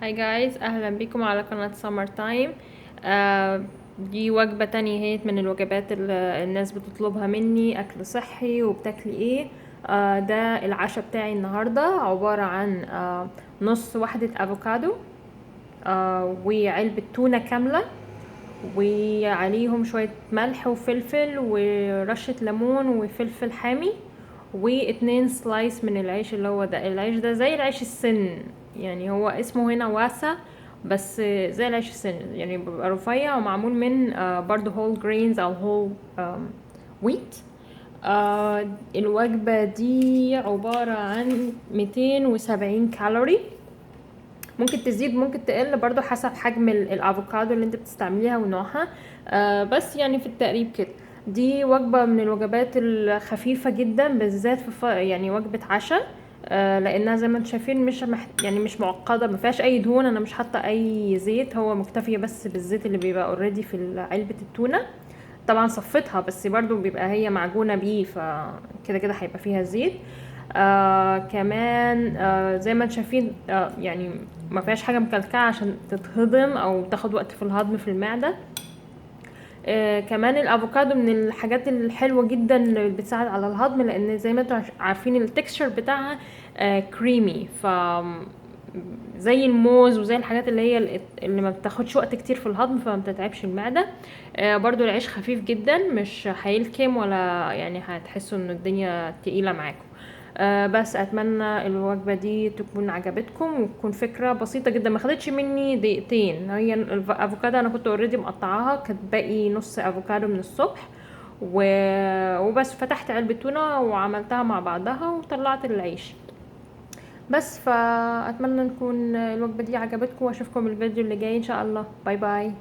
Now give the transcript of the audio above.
هاي جايز، اهلا بكم على قناة سمر تايم. دي وجبة تانية هي من الوجبات اللي الناس بتطلبها مني، اكل صحي وبتاكلي ايه. ده العشاء بتاعي النهاردة، عبارة عن نص وحدة افوكادو، وعلبة تونة كاملة، وعليهم شوية ملح وفلفل ورشة ليمون وفلفل حامي، واتنين سلايس من العيش، اللي هو ده العيش ده زي العيش السن، يعني هو اسمه هنا واسا، بس زي العيش السن، يعني بيبقى رفيع ومعمول من برضو هول جرينز او هول ويت. الوجبة دي عبارة عن 270 كالوري، ممكن تزيد ممكن تقل برضو حسب حجم الافوكادو اللي انت بتستعمليها ونوعها. بس يعني في التقريب كده. دي وجبة من الوجبات الخفيفة جدا، بالذات في يعني وجبة عشاء. لانها زي ما انتم شايفين يعني مش معقدة، ما فيهاش اي دهون، انا مش حاطة اي زيت، هو مكتفية بس بالزيت اللي بيبقى اوريدي في علبة التونة. طبعا صفتها، بس برضو بيبقى هي معجونة بيه، فكده كده هيبقى فيها زيت. كمان زي ما انتم شايفين، يعني ما فيهاش حاجة مكلكعة عشان تتهضم او تاخد وقت في الهضم في المعدة. كمان الافوكادو من الحاجات الحلوة جدا اللي بتساعد على الهضم، لان زي ما انتم عارفين التكستشر بتاعها كريمي، زي الموز وزي الحاجات اللي هي اللي ما بتاخدش وقت كتير في الهضم، فما بتتعبش المعدة. برضو العيش خفيف جدا، مش هيلكم ولا يعني هتحسوا ان الدنيا تقيلة معاكم. بس اتمنى الوجبه دي تكون عجبتكم، وتكون فكره بسيطه جدا، ما خدتش مني دقيقتين. هي الافوكادو انا كنت اوريدي مقطعاها، كانت باقي نص افوكادو من الصبح، وبس فتحت علبه تونه وعملتها مع بعضها وطلعت العيش. بس فاتمنى تكون الوجبه دي عجبتكم، واشوفكم الفيديو اللي جاي ان شاء الله. باي باي.